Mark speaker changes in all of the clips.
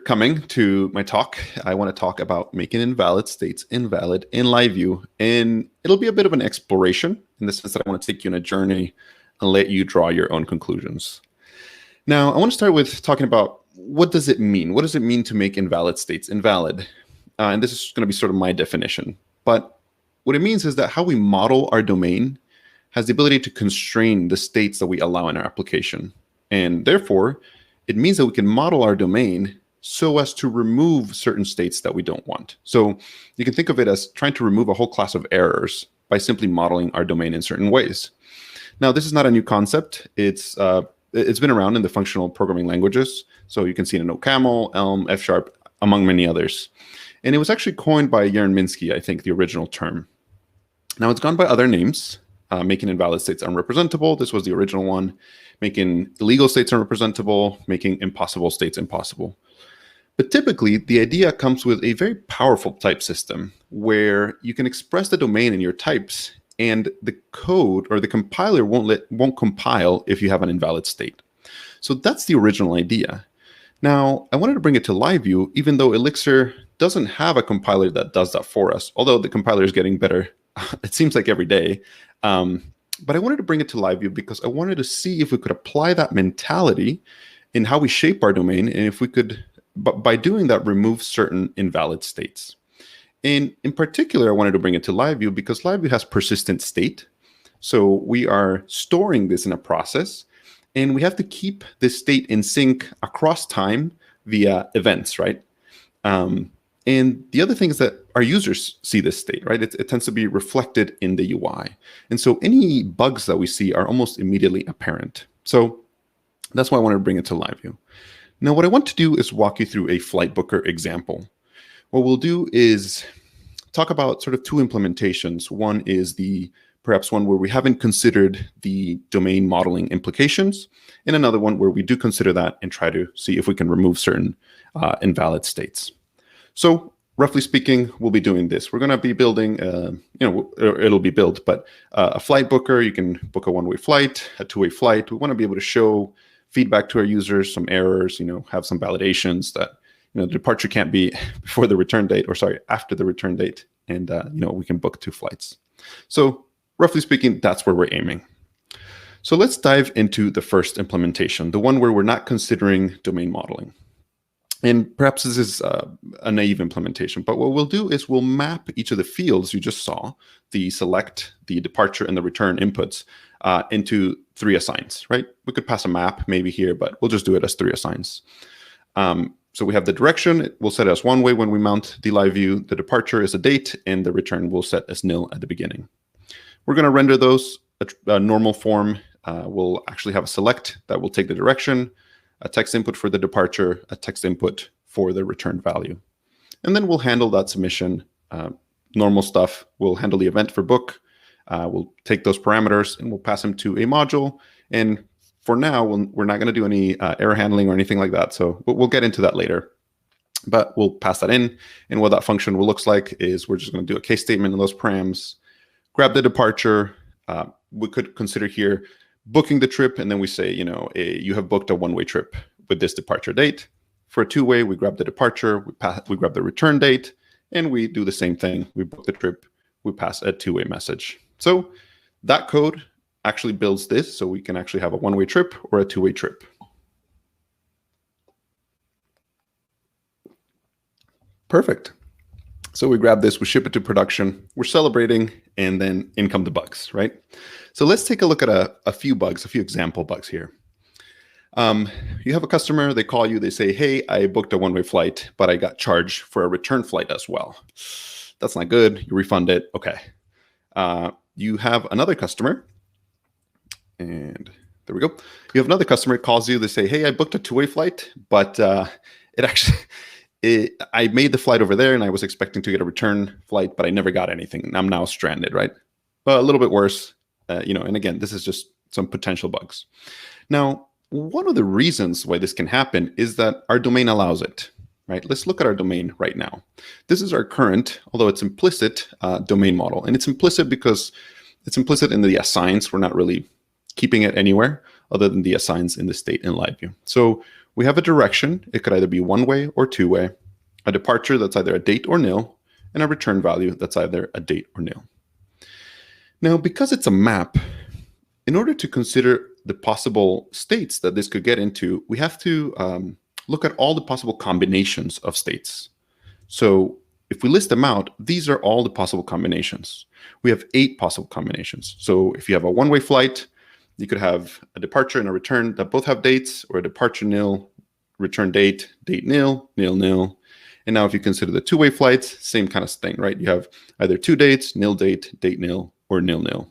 Speaker 1: coming to my talk. I want to talk about making invalid states invalid in LiveView. And it'll be a bit of an exploration in the sense that I want to take you on a journey and let you draw your own conclusions. Now, I want to start with talking about what does it mean? What does it mean to make invalid states invalid? And this is going to be sort of my definition. But what it means is that how we model our domain has the ability to constrain the states that we allow in our application. And therefore, it means that we can model our domain so as to remove certain states that we don't want. So you can think of it as trying to remove a whole class of errors by simply modeling our domain in certain ways. Now, this is not a new concept. It's been around in the functional programming languages. So you can see it in OCaml, Elm, F#, among many others. And it was actually coined by Jørgen Minsky, I think, the original term. Now, it's gone by other names, making invalid states unrepresentable. This was the original one. Making illegal states unrepresentable, making impossible states impossible. But typically, the idea comes with a very powerful type system where you can express the domain in your types, and the code or the compiler won't compile if you have an invalid state. So that's the original idea. Now, I wanted to bring it to LiveView, even though Elixir doesn't have a compiler that does that for us, although the compiler is getting better, it seems like every day. But I wanted to bring it to LiveView because I wanted to see if we could apply that mentality in how we shape our domain, and if we could, by doing that, remove certain invalid states. And in particular, I wanted to bring it to LiveView because LiveView has persistent state. So we are storing this in a process, and we have to keep this state in sync across time via events, right? And the other thing is that our users see this state, right? It tends to be reflected in the UI. And so any bugs that we see are almost immediately apparent. So that's why I wanted to bring it to LiveView. Now, what I want to do is walk you through a flight booker example. What we'll do is talk about sort of two implementations. One is perhaps one where we haven't considered the domain modeling implications, and another one where we do consider that and try to see if we can remove certain invalid states. So roughly speaking, we'll be doing this. We're going to be building, it'll be built, but a flight booker. You can book a one-way flight, a two-way flight. We want to be able to show feedback to our users, some errors, have some validations that, the departure can't be before the return date, or sorry, after the return date. And, we can book 2 flights. So roughly speaking, that's where we're aiming. So let's dive into the first implementation, the one where we're not considering domain modeling. And perhaps this is a naive implementation, but what we'll do is we'll map each of the fields you just saw, the select, the departure, and the return inputs, into 3 assigns, right? We could pass a map maybe here, but we'll just do it as 3 assigns. So we have the direction. We'll set it as one way when we mount the live view. The departure is a date, and the return we'll set as nil at the beginning. We're going to render those a normal form. We'll actually have a select that will take the direction, a text input for the departure, a text input for the return value. And then we'll handle that submission, normal stuff. We'll handle the event for book. We'll take those parameters and we'll pass them to a module. And for now, we're not going to do any error handling or anything like that. So we'll get into that later. But we'll pass that in. And what that function will look like is we're just going to do a case statement in those params, grab the departure. We could consider here booking the trip, and then we say, you have booked a one-way trip with this departure date. For a two-way, we grab the departure, we grab the return date, and we do the same thing. We book the trip, we pass a two-way message. So that code actually builds this, so we can actually have a one-way trip or a two-way trip. Perfect. So we grab this, we ship it to production, we're celebrating, and then in come the bugs, right? So let's take a look at a few bugs, a few example bugs here. You have a customer, they call you, they say, hey, I booked a one-way flight, but I got charged for a return flight as well. That's not good, you refund it, okay. You have another customer, and there we go. You have another customer calls you, they say, hey, I booked a two-way flight, but I made the flight over there and I was expecting to get a return flight, but I never got anything. I'm now stranded, right? Well, a little bit worse, and again, this is just some potential bugs. Now, one of the reasons why this can happen is that our domain allows it, right? Let's look at our domain right now. This is our current, although it's implicit, domain model. And it's implicit because it's implicit in the assigns. We're not really keeping it anywhere other than the assigns in the state in LiveView. So We have a direction. It could either be one-way or two-way, a departure that's either a date or nil, and a return value that's either a date or nil. Now, because it's a map, in order to consider the possible states that this could get into, we have to look at all the possible combinations of states. So if we list them out, these are all the possible combinations. We have 8 possible combinations. So if you have a one-way flight, you could have a departure and a return that both have dates, or a departure nil, return date, date nil, nil nil. And now if you consider the two-way flights, same kind of thing, right? You have either 2 dates, nil date, date nil, or nil nil.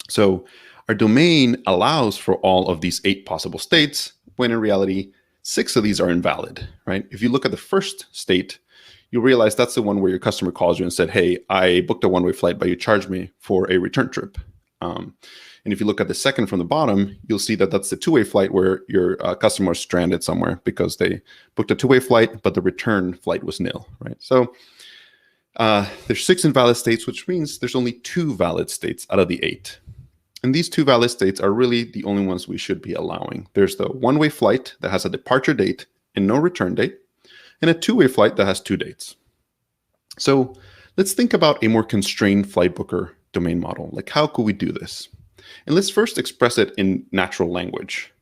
Speaker 1: So our domain allows for all of these 8 possible states, when in reality, 6 of these are invalid, right? If you look at the first state, you'll realize that's the one where your customer calls you and said, hey, I booked a one-way flight, but you charged me for a return trip. And if you look at the second from the bottom, you'll see that that's the two-way flight where your customer is stranded somewhere because they booked a two-way flight, but the return flight was nil, right? So there's 6 invalid states, which means there's only 2 valid states out of the 8. And these 2 valid states are really the only ones we should be allowing. There's the one-way flight that has a departure date and no return date, and a two-way flight that has 2 dates. So let's think about a more constrained flight booker domain model. Like, how could we do this? And let's first express it in natural language.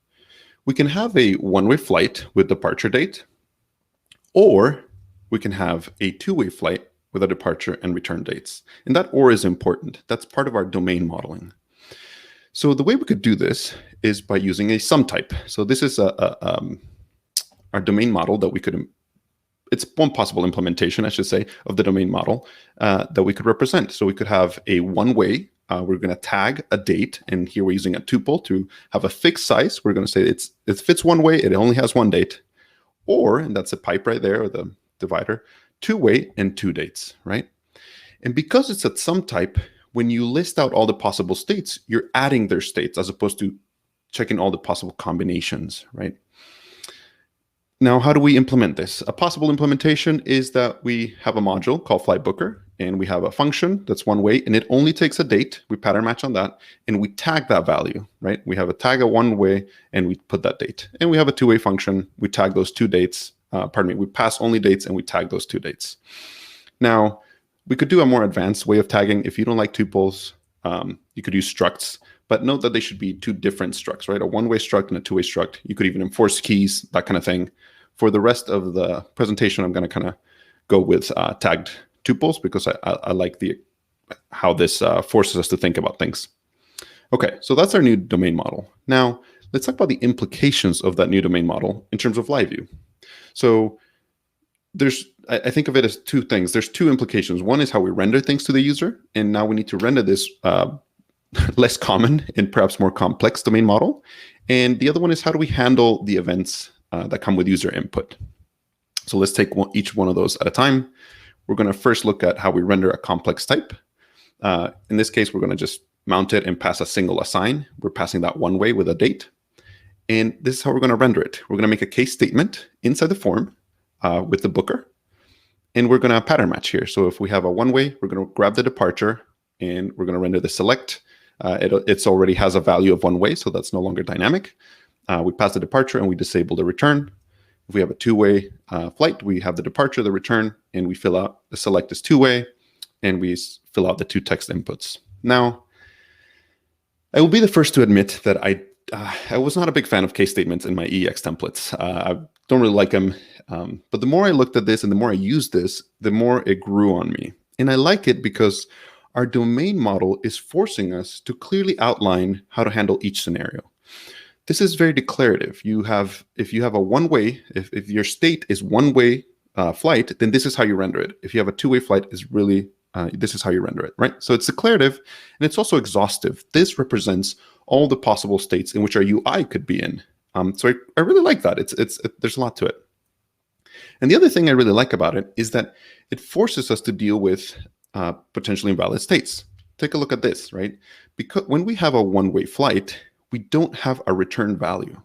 Speaker 1: We can have a one-way flight with departure date, or we can have a two-way flight with a departure and return dates. And that or is important. That's part of our domain modeling. So the way we could do this is by using a sum type. So this is our domain model that we could, it's one possible implementation, I should say, of the domain model that we could represent. So we could have a one-way, we're going to tag a date, and here we're using a tuple to have a fixed size. We're going to say it fits one way, it only has one date. Or, and that's a pipe right there, or the divider, two-way and 2 dates, right? And because it's a sum type, when you list out all the possible states, you're adding their states as opposed to checking all the possible combinations, right? Now, how do we implement this? A possible implementation is that we have a module called Flight Booker, and we have a function that's one way, and it only takes a date. We pattern match on that, and we tag that value, right? We have a tag a one way, and we put that date. And we have a two-way function. We tag those 2 dates. We pass only dates, and we tag those 2 dates. Now, we could do a more advanced way of tagging. If you don't like tuples, you could use structs, but note that they should be 2 different structs, right? A one-way struct and a two-way struct. You could even enforce keys, that kind of thing. For the rest of the presentation, I'm going to kind of go with tagged tuples because I like how this forces us to think about things. Okay, so that's our new domain model. Now, let's talk about the implications of that new domain model in terms of LiveView. So I think of it as 2 things. There's 2 implications. One is how we render things to the user, and now we need to render this less common and perhaps more complex domain model. And the other one is how do we handle the events that come with user input. So let's take each one of those at a time. We're going to first look at how we render a complex type. In this case, we're going to just mount it and pass a single assign. We're passing that one way with a date. And this is how we're going to render it. We're going to make a case statement inside the form with the booker. And we're going to pattern match here. So if we have a one way, we're going to grab the departure and we're going to render the select. It already has a value of one way, so that's no longer dynamic. We pass the departure and we disable the return. If we have a two-way flight, we have the departure, the return, and we fill out the select is two-way, and we fill out the 2 text inputs. Now, I will be the first to admit that I was not a big fan of case statements in my EX templates. I don't really like them, but the more I looked at this and the more I used this, the more it grew on me. And I like it because our domain model is forcing us to clearly outline how to handle each scenario. This is very declarative. If you have a one-way, if your state is one-way flight, then this is how you render it. If you have a two-way flight, this is how you render it, right? So it's declarative, and it's also exhaustive. This represents all the possible states in which our UI could be in. So I really like that. There's a lot to it. And the other thing I really like about it is that it forces us to deal with potentially invalid states. Take a look at this, right? Because when we have a one-way flight, we don't have a return value,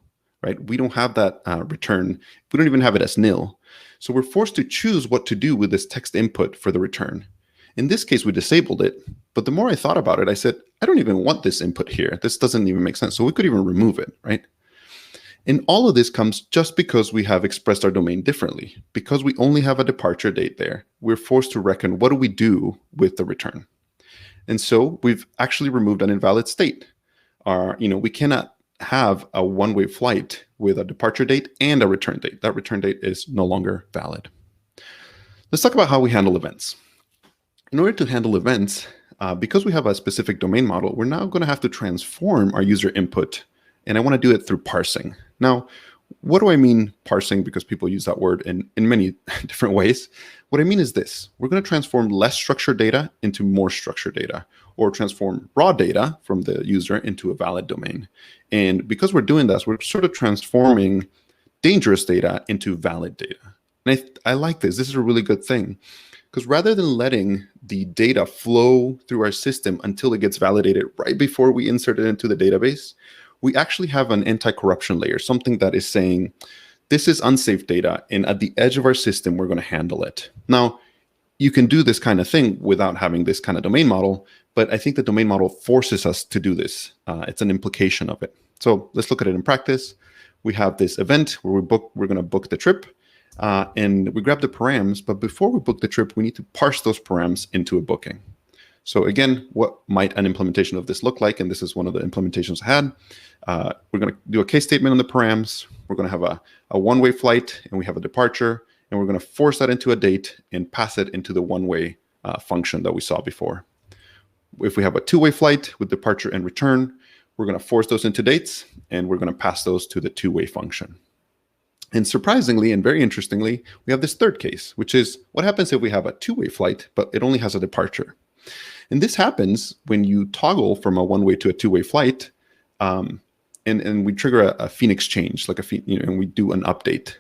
Speaker 1: right? We don't have that return. We don't even have it as nil. So we're forced to choose what to do with this text input for the return. In this case, we disabled it. But the more I thought about it, I said, I don't even want this input here. This doesn't even make sense. So we could even remove it, right? And all of this comes just because we have expressed our domain differently. Because we only have a departure date there, we're forced to reckon what do we do with the return. And so we've actually removed an invalid state. We cannot have a one-way flight with a departure date and a return date. That return date is no longer valid. Let's talk about how we handle events. In order to handle events, because we have a specific domain model, we're now going to have to transform our user input, and I want to do it through parsing. Now, what do I mean parsing? Because people use that word in many different ways. What I mean is this. We're going to transform less structured data into more structured data, or transform raw data from the user into a valid domain. And because we're doing this, we're sort of transforming dangerous data into valid data. And I like this. This is a really good thing. Because rather than letting the data flow through our system until it gets validated right before we insert it into the database, we actually have an anti-corruption layer, something that is saying, this is unsafe data, and at the edge of our system, we're going to handle it. Now, you can do this kind of thing without having this kind of domain model, but I think the domain model forces us to do this. It's an implication of it. So let's look at it in practice. We have this event where we're going to book the trip, and we grab the params, but before we book the trip, we need to parse those params into a booking. So again, what might an implementation of this look like? And this is one of the implementations I had. We're going to do a case statement on the params. We're going to have a one-way flight, and we have a departure, and we're going to force that into a date and pass it into the one-way function that we saw before. If we have a two-way flight with departure and return, we're going to force those into dates, and we're going to pass those to the two-way function. And surprisingly and very interestingly, we have this third case, which is what happens if we have a two-way flight, but it only has a departure. And this happens when you toggle from a one-way to a two-way flight, and we trigger a Phoenix change, like and we do an update.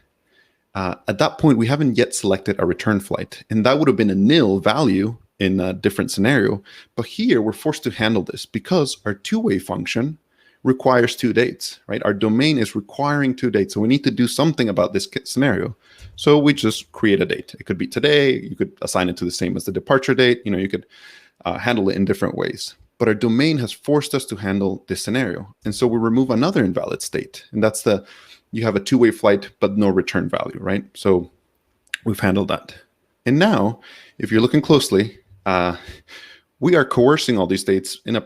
Speaker 1: At that point, we haven't yet selected a return flight, and that would have been a nil value in a different scenario. But here, we're forced to handle this because our two-way function requires two dates, right? Our domain is requiring two dates, so we need to do something about this scenario. So we just create a date. It could be today. You could assign it to the same as the departure date. You could handle it in different ways. But our domain has forced us to handle this scenario. And so we remove another invalid state. And that's you have a two-way flight, but no return value, right? So we've handled that. And now, if you're looking closely, we are coercing all these dates in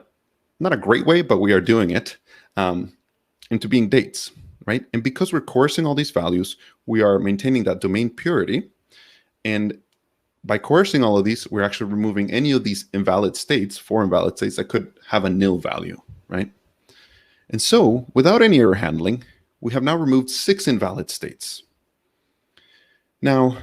Speaker 1: not a great way, but we are doing it into being dates, right? And because we're coercing all these values, we are maintaining that domain purity. And by coercing all of these, we're actually removing any of these invalid states, 4 invalid states that could have a nil value, right? And so without any error handling, we have now removed 6 invalid states. Now,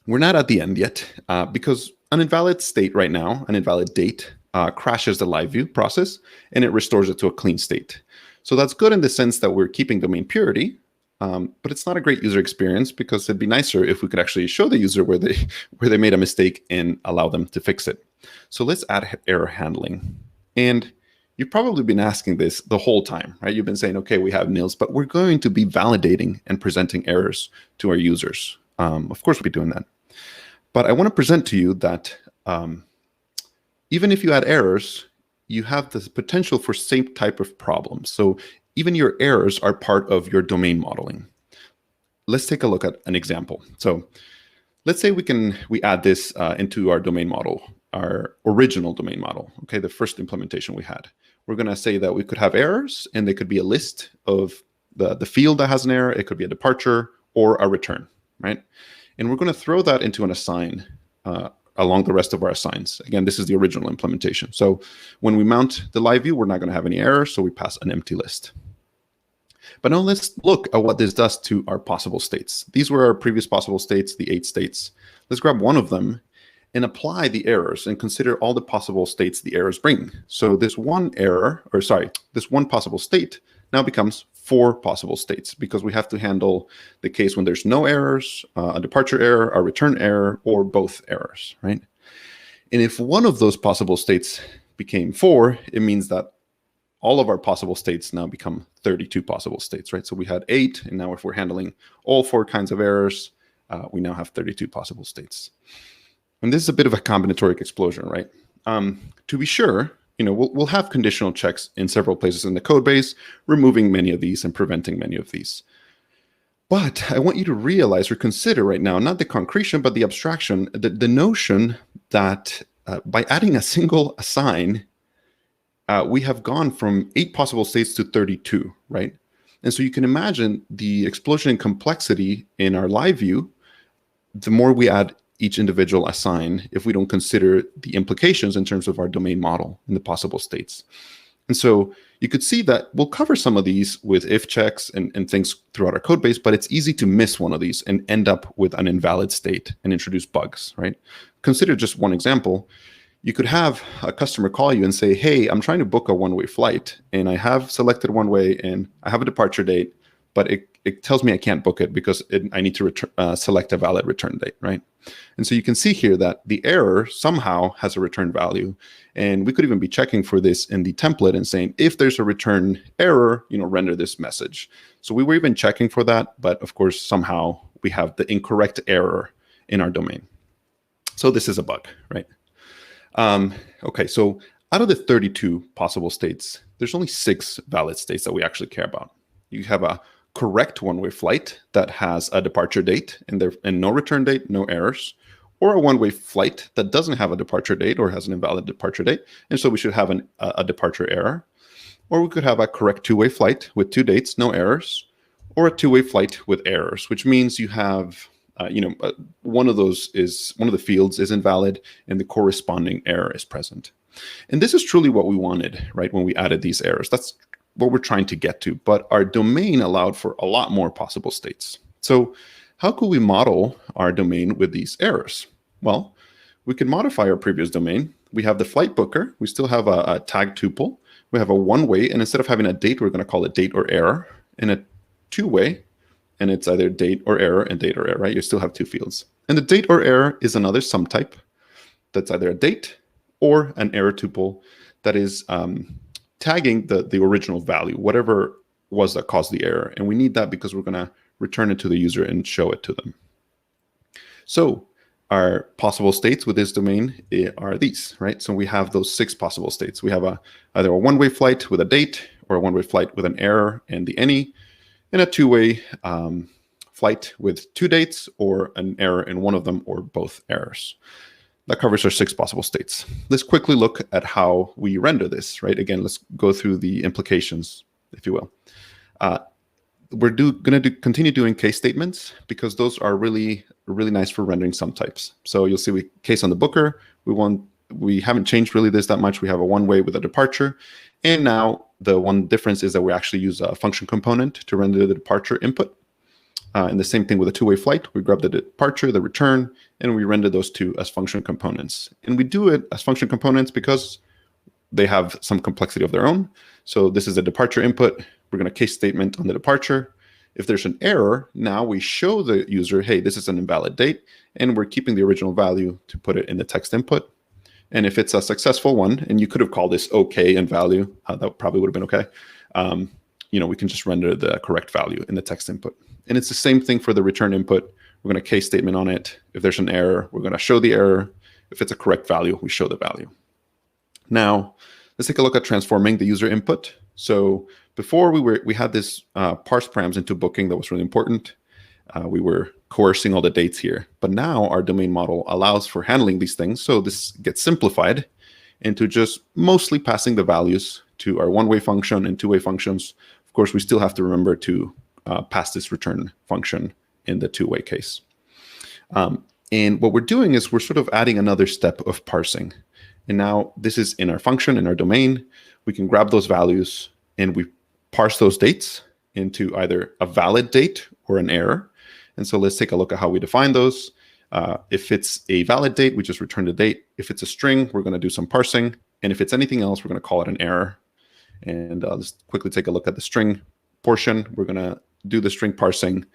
Speaker 1: we're not at the end yet because an invalid state right now, an invalid date, crashes the LiveView process and it restores it to a clean state. So that's good in the sense that we're keeping domain purity, but it's not a great user experience because it'd be nicer if we could actually show the user where they made a mistake and allow them to fix it. So let's add error handling. And you've probably been asking this the whole time, right? You've been saying, okay, we have nils, but we're going to be validating and presenting errors to our users. Of course, we'll be doing that. But I want to present to you that even if you add errors, you have the potential for same type of problems. So even your errors are part of your domain modeling. Let's take a look at an example. So let's say we add this into our domain model, our original domain model, okay, the first implementation we had. We're going to say that we could have errors, and they could be a list of the field that has an error. It could be a departure or a return, right? And we're going to throw that into an assign along the rest of our assigns. Again, this is the original implementation. So when we mount the LiveView, we're not going to have any errors, so we pass an empty list. But now let's look at what this does to our possible states. These were our previous possible states, the 8 states. Let's grab one of them and apply the errors and consider all the possible states the errors bring. So this one possible state now becomes 4 possible states because we have to handle the case when there's no errors, a departure error, a return error, or both errors, right? And if one of those possible states became 4, it means that all of our possible states now become 32 possible states, right? So we had 8, and now if we're handling all 4 kinds of errors, we now have 32 possible states. And this is a bit of a combinatoric explosion, right? To be sure, we'll have conditional checks in several places in the code base, removing many of these and preventing many of these. But I want you to realize or consider right now, not the concretion, but the abstraction, the notion that by adding a single assign, we have gone from 8 possible states to 32, right? And so you can imagine the explosion in complexity in our LiveView, the more we add each individual assign, if we don't consider the implications in terms of our domain model and the possible states. And so you could see that we'll cover some of these with if checks and things throughout our code base, but it's easy to miss one of these and end up with an invalid state and introduce bugs, right? Consider just one example. You could have a customer call you and say, hey, I'm trying to book a one-way flight, and I have selected one way and I have a departure date, but it tells me I can't book it because I need to select a valid return date, right? And so you can see here that the error somehow has a return value. And we could even be checking for this in the template and saying, if there's a return error, render this message. So we were even checking for that, but of course, somehow we have the incorrect error in our domain. So this is a bug, right? Okay, so out of the 32 possible states, there's only 6 valid states that we actually care about. You have a correct one-way flight that has a departure date and no return date, no errors, or a one-way flight that doesn't have a departure date or has an invalid departure date, and so we should have a departure error. Or we could have a correct two-way flight with 2 dates, no errors, or a two-way flight with errors, which means you have one of the fields is invalid and the corresponding error is present. And this is truly what we wanted, right? When we added these errors, that's what we're trying to get to, but our domain allowed for a lot more possible states. So how could we model our domain with these errors? Well, we can modify our previous domain. We have the flight booker. We still have a tag tuple. We have a one-way, and instead of having a date, we're going to call it date or error, and a two-way, and it's either date or error and date or error, right? You still have 2 fields. And the date or error is another sum type that's either a date or an error tuple that is tagging the original value, whatever was that caused the error. And we need that because we're going to return it to the user and show it to them. So our possible states with this domain are these, right? So we have those 6 possible states. We have either a one-way flight with a date, or a one-way flight with an error and the any, and a two-way flight with 2 dates, or an error in one of them, or both errors. That covers our 6 possible states. Let's quickly look at how we render this, right? Again, let's go through the implications, if you will. We're going to continue doing case statements because those are really nice for rendering sum types. So you'll see we case on the booker. We haven't changed really this that much. We have a one-way with a departure. And now the one difference is that we actually use a function component to render the departure input. And the same thing with a two-way flight. We grab the departure, the return, and we render those 2 as function components. And we do it as function components because they have some complexity of their own. So this is a departure input. We're going to case statement on the departure. If there's an error, now we show the user, hey, this is an invalid date, and we're keeping the original value to put it in the text input. And if it's a successful one, and you could have called this OK in value, that probably would have been okay. We can just render the correct value in the text input. And it's the same thing for the return input. We're going to case statement on it. If there's an error, we're going to show the error. If it's a correct value, we show the value. Now, let's take a look at transforming the user input. So before we had this parse params into booking that was really important. We were coercing all the dates here. But now our domain model allows for handling these things. So this gets simplified into just mostly passing the values to our one-way function and two-way functions. Of course, we still have to remember to pass this return function in the two-way case. And what we're doing is we're sort of adding another step of parsing. And now this is in our function, in our domain. We can grab those values and we parse those dates into either a valid date or an error. And so let's take a look at how we define those. If it's a valid date, we just return the date. If it's a string, we're going to do some parsing. And if it's anything else, we're going to call it an error. And let's quickly take a look at the string portion. We're going to do the string parsing.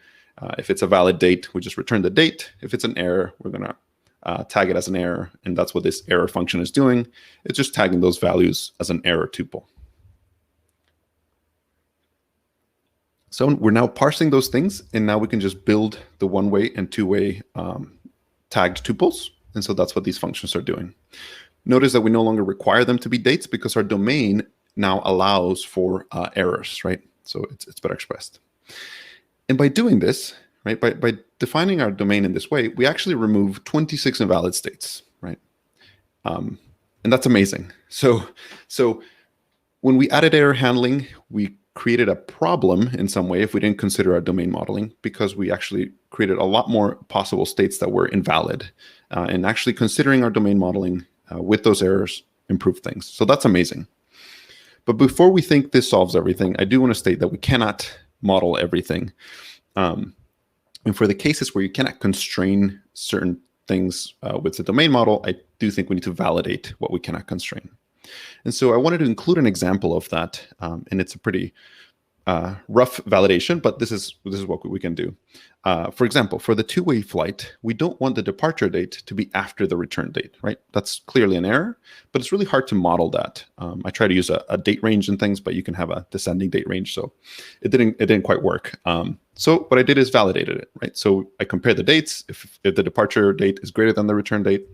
Speaker 1: If it's a valid date, we just return the date. If it's an error, we're going to tag it as an error. And that's what this error function is doing. It's just tagging those values as an error tuple. So we're now parsing those things, and now we can just build the one-way and two-way tagged tuples. And so that's what these functions are doing. Notice that we no longer require them to be dates because our domain now allows for errors, right? So it's better expressed. And by doing this, right, by defining our domain in this way, we actually remove 26 invalid states, right? And that's amazing. So when we added error handling, we created a problem in some way if we didn't consider our domain modeling, because we actually created a lot more possible states that were invalid. And actually considering our domain modeling with those errors improved things. So that's amazing. But before we think this solves everything, I do want to state that we cannot model everything. And for the cases where you cannot constrain certain things with the domain model, I do think we need to validate what we cannot constrain. And so I wanted to include an example of that, and it's a pretty rough validation, but this is what we can do. For example, for the two-way flight, we don't want the departure date to be after the return date, right? That's clearly an error, but it's really hard to model that. I try to use a date range and things, but you can have a descending date range, so it didn't quite work. So what I did is validated it, right? So I compared the dates. If the departure date is greater than the return date,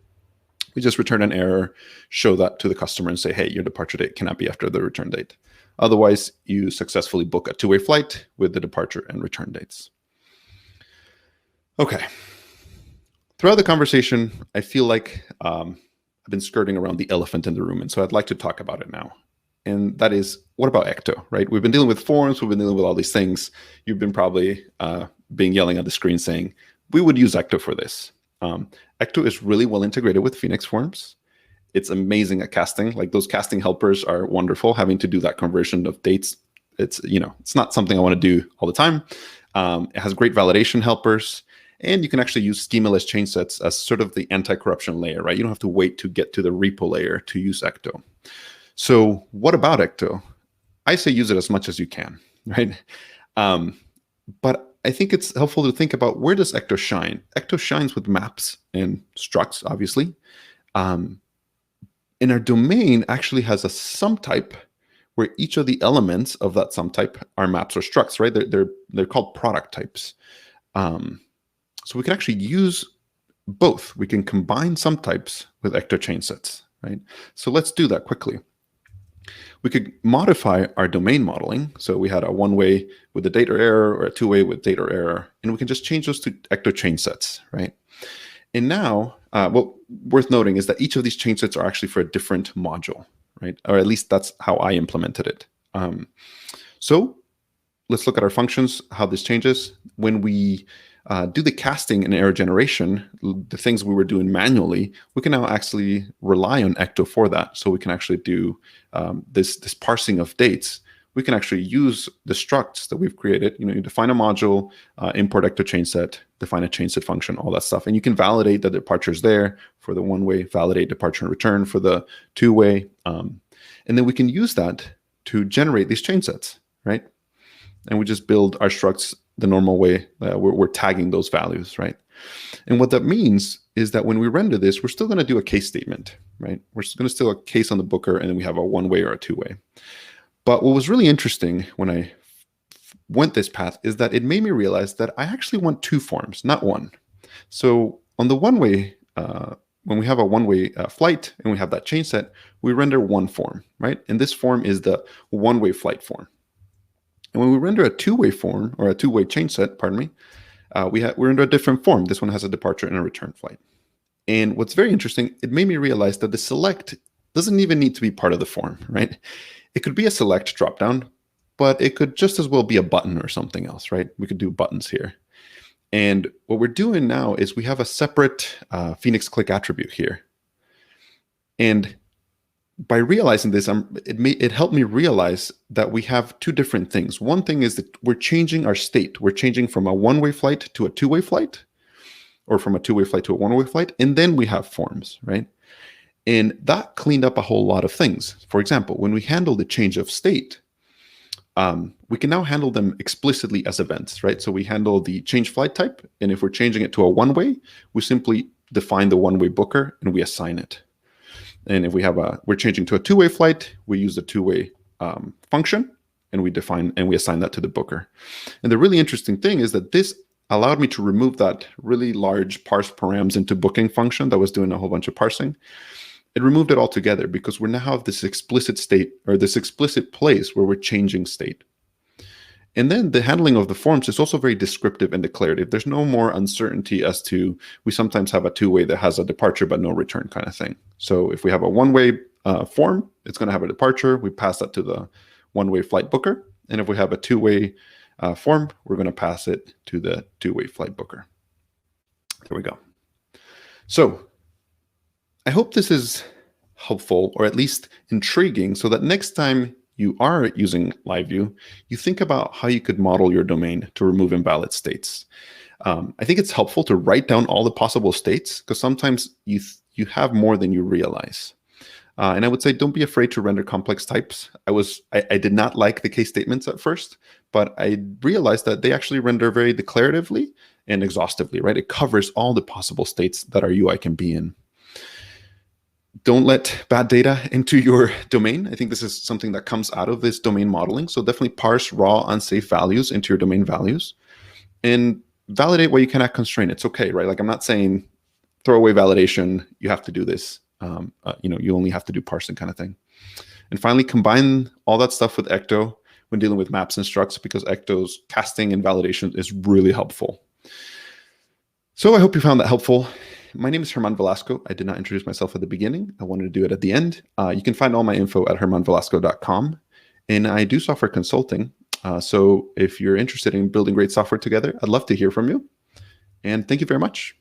Speaker 1: we just return an error, show that to the customer and say, hey, your departure date cannot be after the return date. Otherwise, you successfully book a two-way flight with the departure and return dates. Okay. Throughout the conversation, I feel like I've been skirting around the elephant in the room, and so I'd like to talk about it now. And that is, what about Ecto, right? We've been dealing with forms, we've been dealing with all these things. You've been probably being yelling at the screen saying, we would use Ecto for this. Ecto is really well integrated with Phoenix Forms. It's amazing at casting. Like, those casting helpers are wonderful. Having to do that conversion of dates, it's not something I want to do all the time. It has great validation helpers, and you can actually use schemaless chain sets as sort of the anti-corruption layer, right? You don't have to wait to get to the repo layer to use Ecto. So what about Ecto? I say use it as much as you can, right? But I think it's helpful to think about, where does Ecto shine? Ecto shines with maps and structs, obviously. And our domain actually has a sum type where each of the elements of that sum type are maps or structs, right? They're called product types. So we can actually use both. We can combine sum types with Ecto chain sets, right? So let's do that quickly. We could modify our domain modeling. So we had a one-way with a date or error, or a two-way with date or error, and we can just change those to Ecto chain sets, right? And now, what worth noting is that each of these chain sets are actually for a different module, right? Or at least that's how I implemented it. So let's look at our functions, how this changes. When we do the casting and error generation, the things we were doing manually, we can now actually rely on Ecto for that. So we can actually do this parsing of dates. We can actually use the structs that we've created. You define a module, import Ecto chain set, define a chain set function, all that stuff. And you can validate that departure is there for the one-way, validate departure and return for the two-way. And then we can use that to generate these chain sets, right? And we just build our structs the normal way. We're tagging those values, right? And what that means is that when we render this, we're still going to do a case statement, right? We're going to still a case on the booker, and then we have a one-way or a two-way. But what was really interesting when I went this path is that it made me realize that I actually want two forms, not one. So on the one-way, when we have a one-way flight and we have that chain set, we render one form, right? And this form is the one-way flight form. And when we render a two-way form, or a two-way chain set, pardon me, we render a different form. This one has a departure and a return flight. And what's very interesting, it made me realize that the select doesn't even need to be part of the form, right? It could be a select dropdown, but it could just as well be a button or something else, right? We could do buttons here. And what we're doing now is we have a separate Phoenix click attribute here. And by realizing this, it helped me realize that we have two different things. One thing is that we're changing our state. We're changing from a one-way flight to a two-way flight, or from a two-way flight to a one-way flight, and then we have forms, right? And that cleaned up a whole lot of things. For example, when we handle the change of state, we can now handle them explicitly as events, right? So we handle the change flight type, and if we're changing it to a one-way, we simply define the one-way booker and we assign it. And if we're changing to a two-way flight, we use the two-way function, and we define and we assign that to the booker. And the really interesting thing is that this allowed me to remove that really large parse params into booking function that was doing a whole bunch of parsing. it removed it altogether because we now have this explicit state, or this explicit place where we're changing state. And then the handling of the forms is also very descriptive and declarative. There's no more uncertainty as to, we sometimes have a two-way that has a departure but no return kind of thing. So if we have a one-way form, it's going to have a departure. We pass that to the one-way flight booker. And if we have a two-way form, we're going to pass it to the two-way flight booker. There we go. So I hope this is helpful, or at least intriguing, so that next time you are using LiveView, you think about how you could model your domain to remove invalid states. I think it's helpful to write down all the possible states, because sometimes you have more than you realize. And I would say don't be afraid to render complex types. I did not like the case statements at first, but I realized that they actually render very declaratively and exhaustively, right? It covers all the possible states that our UI can be in. Don't let bad data into your domain. I think this is something that comes out of this domain modeling. So definitely parse raw unsafe values into your domain values and validate what you cannot constrain. It's okay, right? Like, I'm not saying throw away validation. You have to do this. You only have to do parsing kind of thing. And finally, combine all that stuff with Ecto when dealing with maps and structs, because Ecto's casting and validation is really helpful. So I hope you found that helpful. My name is Germán Velasco. I did not introduce myself at the beginning. I wanted to do it at the end. You can find all my info at germanvelasco.com. And I do software consulting. So if you're interested in building great software together, I'd love to hear from you. And thank you very much.